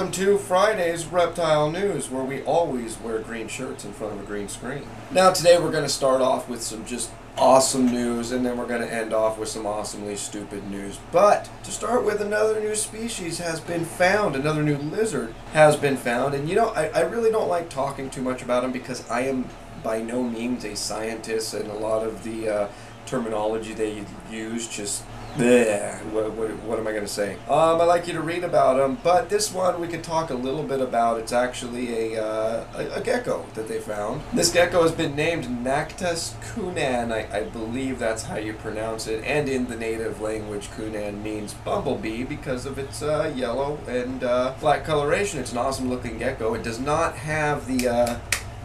Welcome to Friday's Reptile News, where we always wear green shirts in front of a green screen. Now today we're going to start off with some just awesome news, and then we're going to end off with some awesomely stupid news. But to start with, another new species has been found, another new lizard has been found. And you know, I really don't like talking too much about them because I am by no means a scientist, and a lot of the terminology they use just bleh, what am I going to say? I'd like you to read about them, but this one we could talk a little bit about. It's actually a gecko that they found. This gecko has been named Nactus cunan. I believe that's how you pronounce it, and in the native language, cunan means bumblebee because of its yellow and black coloration. It's an awesome looking gecko. It does not have the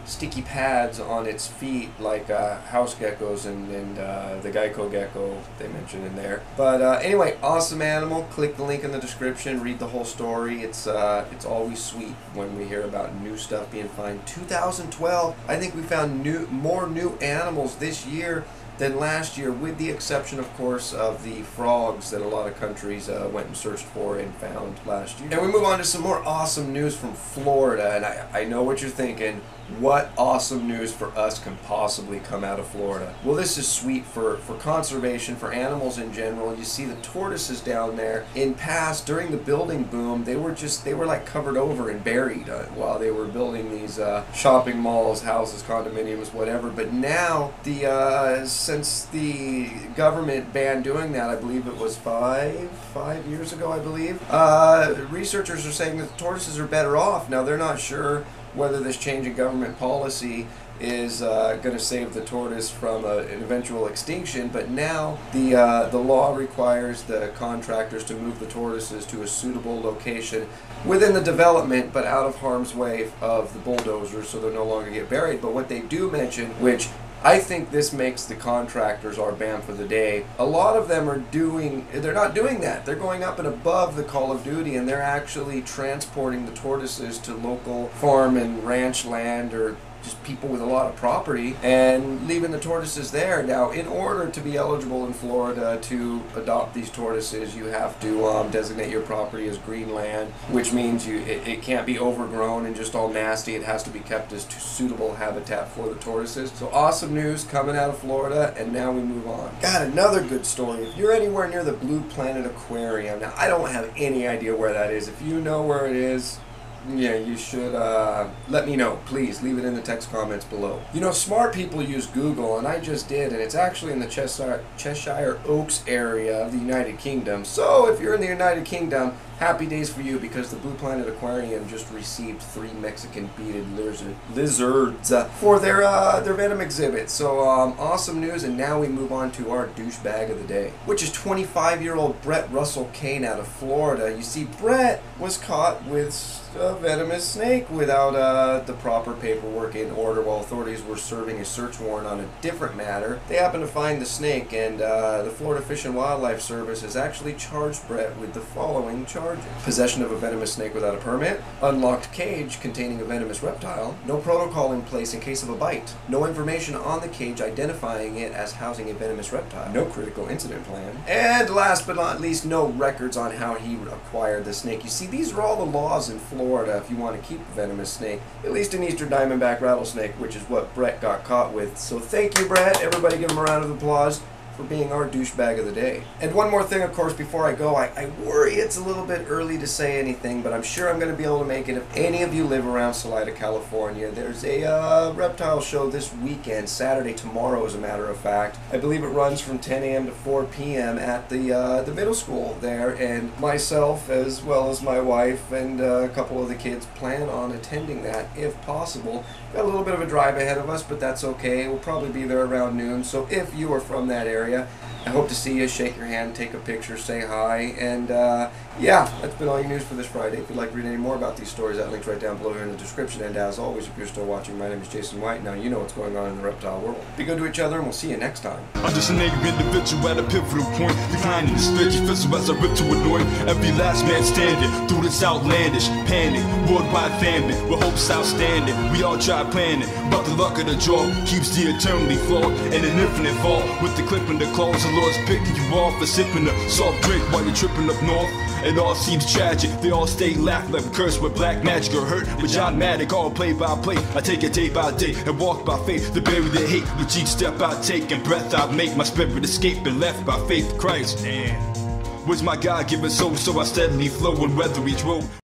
sticky pads on its feet like house geckos and the gecko gecko they mentioned in there. But anyway, awesome animal. Click the link in the description, read the whole story. It's always sweet when we hear about new stuff being found. 2012, I think we found more new animals this year than last year, with the exception, of course, of the frogs that a lot of countries went and searched for and found last year. And we move on to some more awesome news from Florida, and I know what you're thinking. What awesome news for us can possibly come out of Florida? Well, this is sweet for conservation, for animals in general. You see the tortoises down there. In past, during the building boom, they were like covered over and buried while they were building these shopping malls, houses, condominiums, whatever. But now, since the government banned doing that, I believe it was five years ago, I believe, researchers are saying that the tortoises are better off. Now, they're not sure whether this change in government policy is going to save the tortoise from an eventual extinction, but now the law requires the contractors to move the tortoises to a suitable location within the development, but out of harm's way of the bulldozers, so they'll no longer get buried. But what they do mention, which I think this makes the contractors our ban for the day. A lot of them they're not doing that. They're going up and above the call of duty, and they're actually transporting the tortoises to local farm and ranch land, or just people with a lot of property, and leaving the tortoises there. Now, in order to be eligible in Florida to adopt these tortoises, you have to designate your property as green land, which means it can't be overgrown and just all nasty. It has to be kept as suitable habitat for the tortoises. So awesome news coming out of Florida, and now we move on. Got another good story. If you're anywhere near the Blue Planet Aquarium, now I don't have any idea where that is. If you know where it is, yeah, you should let me know. Please leave it in the text comments below. You know, smart people use Google, and I just did, and it's actually in the Cheshire Oaks area of the United Kingdom. So if you're in the United Kingdom, happy days for you, because the Blue Planet Aquarium just received 3 Mexican beaded lizards for their venom exhibit. So awesome news, and now we move on to our douchebag of the day, which is 25-year-old Brett Russell Kane out of Florida. You see, Brett was caught with a venomous snake without the proper paperwork in order while authorities were serving a search warrant on a different matter. They happened to find the snake, and the Florida Fish and Wildlife Service has actually charged Brett with the following charges: possession of a venomous snake without a permit, unlocked cage containing a venomous reptile, no protocol in place in case of a bite, no information on the cage identifying it as housing a venomous reptile, no critical incident plan, and last but not least, no records on how he acquired the snake. You see, these are all the laws in Florida if you want to keep a venomous snake, at least an eastern diamondback rattlesnake, which is what Brett got caught with. So thank you, Brett. Everybody give him a round of applause for being our douchebag of the day. And one more thing, of course, before I go, I worry it's a little bit early to say anything, but I'm sure I'm going to be able to make it. If any of you live around Salida, California, there's a reptile show this weekend, Saturday, tomorrow as a matter of fact. I believe it runs from 10 a.m. to 4 p.m. at the middle school there, and myself, as well as my wife and a couple of the kids, plan on attending that if possible. Got a little bit of a drive ahead of us, but that's okay. We'll probably be there around noon, so if you are from that area, I hope to see you, shake your hand, take a picture, say hi, and yeah, that's been all your news for this Friday. If you'd like to read any more about these stories, that link's right down below here in the description. And as always, if you're still watching, my name is Jason White. Now you know what's going on in the reptile world. Be good to each other, and we'll see you next time. I'm just an angry individual at a pivotal point, declining the stage official as I rip to annoy every last man standing through this outlandish panic, worldwide famine, with hopes outstanding. We all try planning, but the luck of the draw keeps the eternally flawed and an infinite fall with the clip Hoping the claws the Lord's picking you off for sipping a soft drink while you're tripping up north. It all seems tragic, they all stay laughing like we're cursed with black magic or hurt with John Maddock, all play by play. I take it day by day and walk by faith to bury the hate with each step I take and breath I make. My spirit escape and left by faith in Christ. Where's my God-given soul? So I steadily flow and weather each road.